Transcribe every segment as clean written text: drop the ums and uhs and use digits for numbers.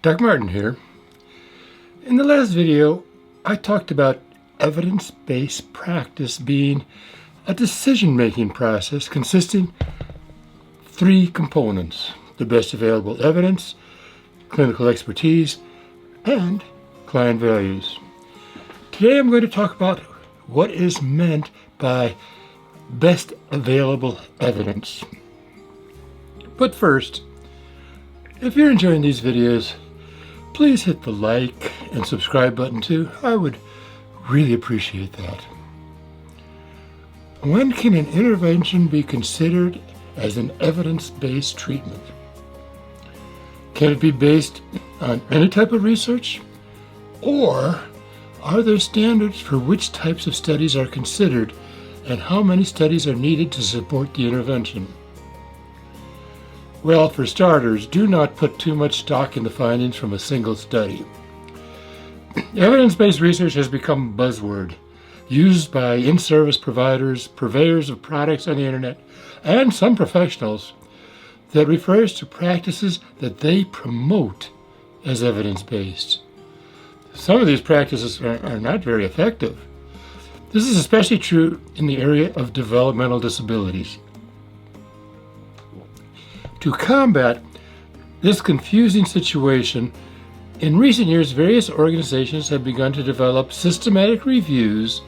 Dr. Martin here. In the last video, I talked about evidence-based practice being a decision-making process consisting of 3 components: the best available evidence, clinical expertise, and client values. Today I'm going to talk about what is meant by best available evidence. But first, if you're enjoying these videos, please hit the like and subscribe button too. I would really appreciate that. When can an intervention be considered as an evidence-based treatment? Can it be based on any type of research? Or are there standards for which types of studies are considered and how many studies are needed to support the intervention? Well, for starters, do not put too much stock in the findings from a single study. Evidence-based research has become a buzzword used by in-service providers, purveyors of products on the internet, and some professionals that refers to practices that they promote as evidence-based. Some of these practices are not very effective. This is especially true in the area of developmental disabilities. To combat this confusing situation, in recent years, various organizations have begun to develop systematic reviews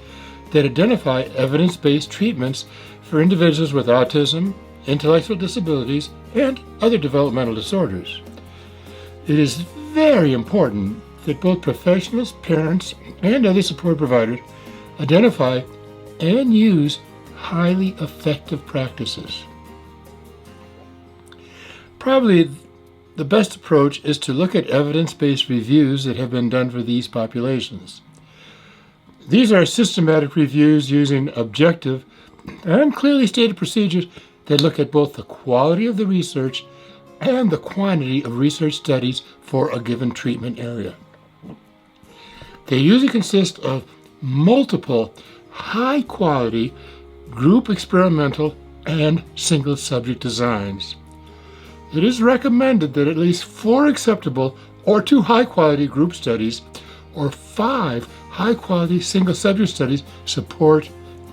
that identify evidence-based treatments for individuals with autism, intellectual disabilities, and other developmental disorders. It is very important that both professionals, parents, and other support providers identify and use highly effective practices. Probably the best approach is to look at evidence-based reviews that have been done for these populations. These are systematic reviews using objective and clearly stated procedures that look at both the quality of the research and the quantity of research studies for a given treatment area. They usually consist of multiple high-quality group experimental and single-subject designs. It is recommended that at least 4 acceptable or 2 high-quality group studies or 5 high-quality single-subject studies support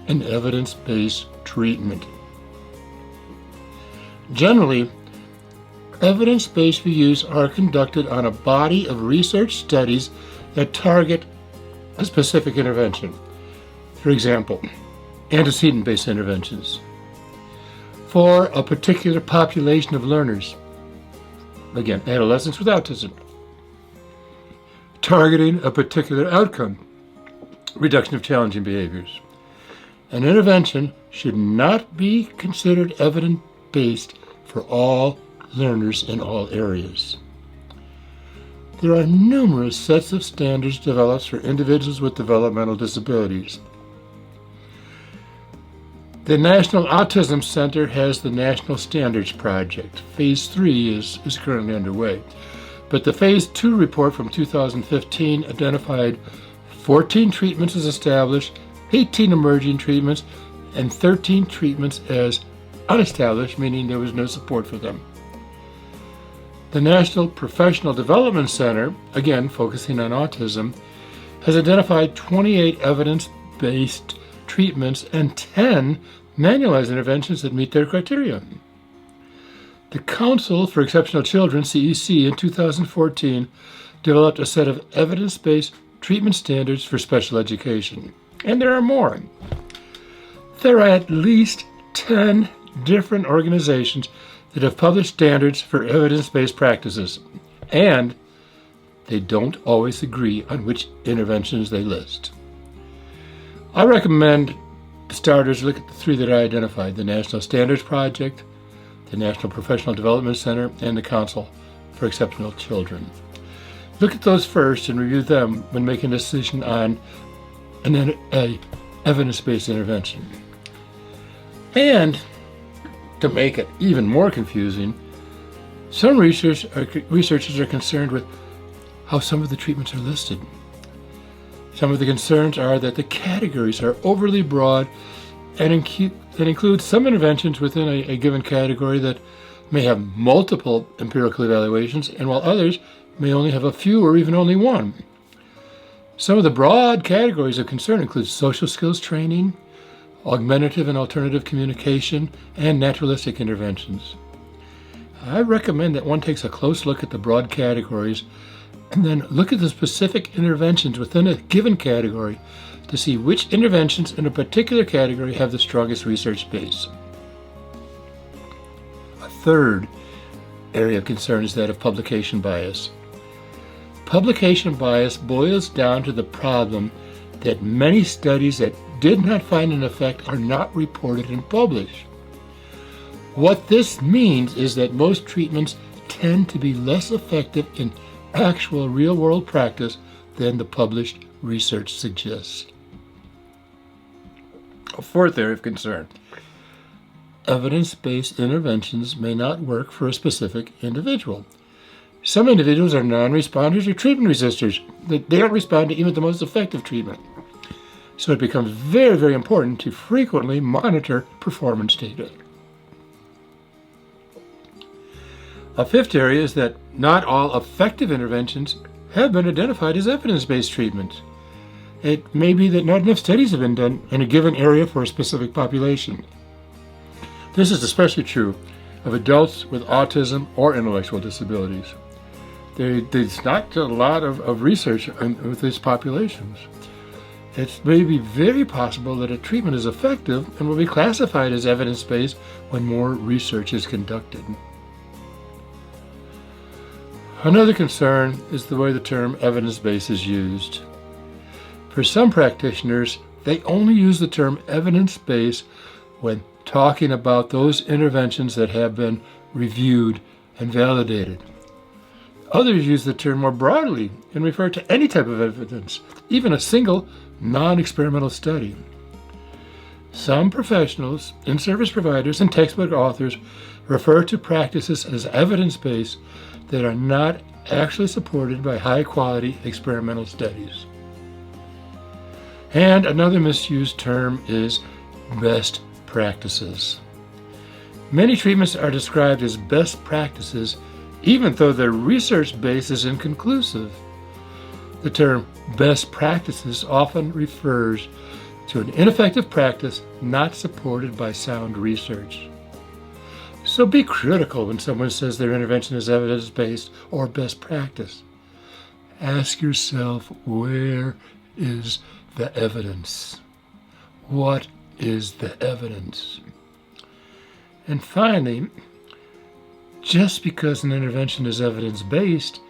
an evidence-based treatment. Generally, evidence-based reviews are conducted on a body of research studies that target a specific intervention. For example, antecedent-based interventions for a particular population of learners. Again, adolescents with autism. Targeting a particular outcome, reduction of challenging behaviors. An intervention should not be considered evidence-based for all learners in all areas. There are numerous sets of standards developed for individuals with developmental disabilities. The National Autism Center has the National Standards Project. Phase 3 is currently underway. But the Phase 2 report from 2015 identified 14 treatments as established, 18 emerging treatments, and 13 treatments as unestablished, meaning there was no support for them. The National Professional Development Center, again focusing on autism, has identified 28 evidence-based treatments and 10 manualized interventions that meet their criteria. The Council for Exceptional Children, CEC, in 2014 developed a set of evidence-based treatment standards for special education. And there are more. There are at least 10 different organizations that have published standards for evidence-based practices, and they don't always agree on which interventions they list. I recommend starters look at the 3 that I identified: the National Standards Project, the National Professional Development Center, and the Council for Exceptional Children. Look at those first and review them when making a decision on an evidence-based intervention. And to make it even more confusing, some researchers are concerned with how some of the treatments are listed. Some of the concerns are that the categories are overly broad and include some interventions within a given category that may have multiple empirical evaluations, and while others may only have a few or even only one. Some of the broad categories of concern include social skills training, augmentative and alternative communication, and naturalistic interventions. I recommend that one takes a close look at the broad categories and then look at the specific interventions within a given category to see which interventions in a particular category have the strongest research base. A third area of concern is that of publication bias. Publication bias boils down to the problem that many studies that did not find an effect are not reported and published. What this means is that most treatments tend to be less effective in actual real-world practice than the published research suggests. A fourth area of concern. Evidence-based interventions may not work for a specific individual. Some individuals are non-responders or treatment resistors. They don't respond to even the most effective treatment. So it becomes very, very important to frequently monitor performance data. A fifth area is that not all effective interventions have been identified as evidence-based treatments. It may be that not enough studies have been done in a given area for a specific population. This is especially true of adults with autism or intellectual disabilities. There's not a lot of research with these populations. It may be very possible that a treatment is effective and will be classified as evidence-based when more research is conducted. Another concern is the way the term evidence-based is used. For some practitioners, they only use the term evidence-based when talking about those interventions that have been reviewed and validated. Others use the term more broadly and refer to any type of evidence, even a single non-experimental study. Some professionals, in-service providers, and textbook authors refer to practices as evidence-based that are not actually supported by high-quality experimental studies. And another misused term is best practices. Many treatments are described as best practices even though their research base is inconclusive. The term best practices often refers to an ineffective practice not supported by sound research. So be critical when someone says their intervention is evidence-based or best practice. Ask yourself, where is the evidence? What is the evidence? And finally, just because an intervention is evidence-based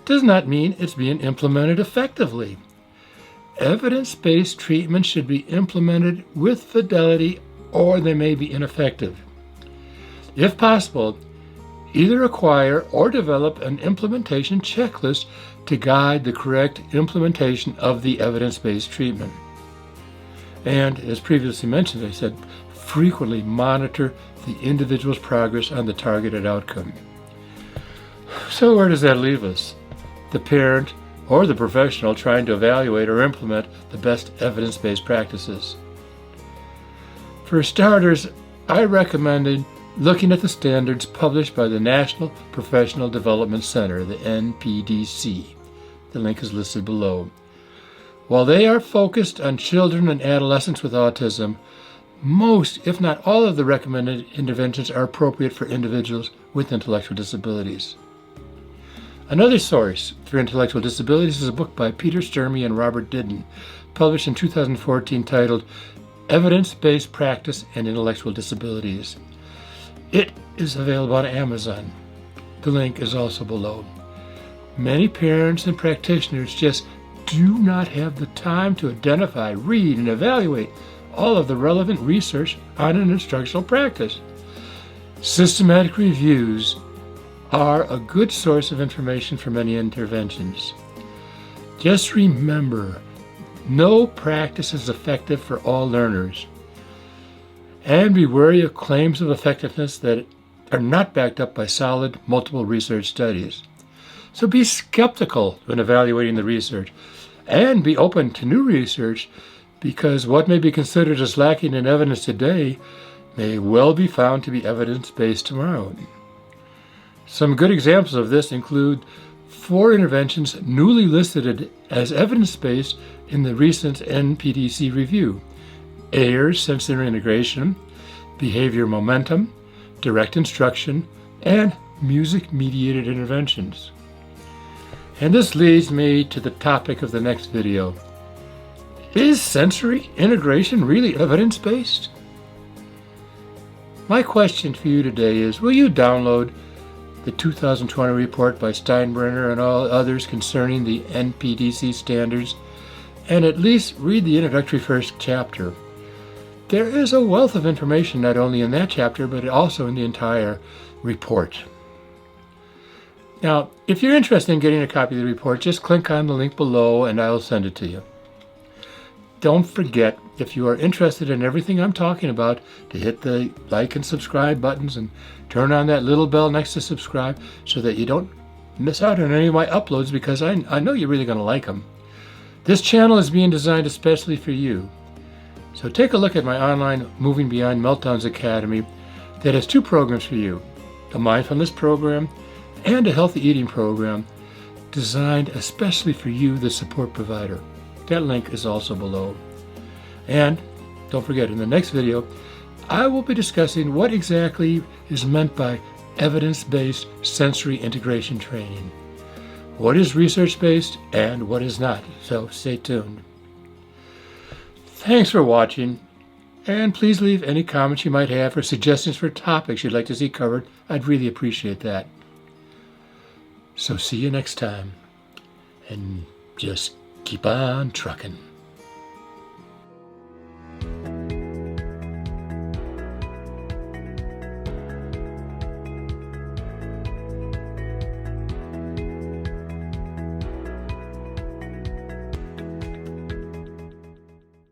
does not mean it's being implemented effectively. Evidence-based treatment should be implemented with fidelity or they may be ineffective. If possible, either acquire or develop an implementation checklist to guide the correct implementation of the evidence-based treatment. And as previously mentioned, I said, frequently monitor the individual's progress on the targeted outcome. So where does that leave us? The parent or the professional trying to evaluate or implement the best evidence-based practices. For starters, I recommended looking at the standards published by the National Professional Development Center, the NPDC. The link is listed below. While they are focused on children and adolescents with autism, most, if not all, of the recommended interventions are appropriate for individuals with intellectual disabilities. Another source for intellectual disabilities is a book by Peter Sturmey and Robert Didden, published in 2014, titled Evidence-Based Practice and Intellectual Disabilities. It is available on Amazon. The link is also below. Many parents and practitioners just do not have the time to identify, read, and evaluate all of the relevant research on an instructional practice. Systematic reviews are a good source of information for many interventions. Just remember, no practice is effective for all learners. And be wary of claims of effectiveness that are not backed up by solid, multiple research studies. So be skeptical when evaluating the research. and be open to new research, because what may be considered as lacking in evidence today may well be found to be evidence-based tomorrow. Some good examples of this include 4 interventions newly listed as evidence-based in the recent NPDC review: AIRS, sensory integration, behavior momentum, direct instruction, and music-mediated interventions. And this leads me to the topic of the next video. Is sensory integration really evidence-based? My question for you today is, will you download the 2020 report by Steinbrenner and all others concerning the NPDC standards, and at least read the introductory first chapter? There is a wealth of information not only in that chapter, but also in the entire report. Now, if you're interested in getting a copy of the report, just click on the link below and I'll send it to you. Don't forget, if you are interested in everything I'm talking about, to hit the like and subscribe buttons and turn on that little bell next to subscribe so that you don't miss out on any of my uploads, because I know you're really going to like them. This channel is being designed especially for you. So take a look at my online Moving Beyond Meltdowns Academy that has 2 programs for you: a mindfulness program and a healthy eating program designed especially for you, the support provider. That link is also below. And don't forget, in the next video, I will be discussing what exactly is meant by evidence-based sensory integration training. What is research-based and what is not. So stay tuned. Thanks for watching, and please leave any comments you might have or suggestions for topics you'd like to see covered. I'd really appreciate that. So see you next time, and just keep on trucking.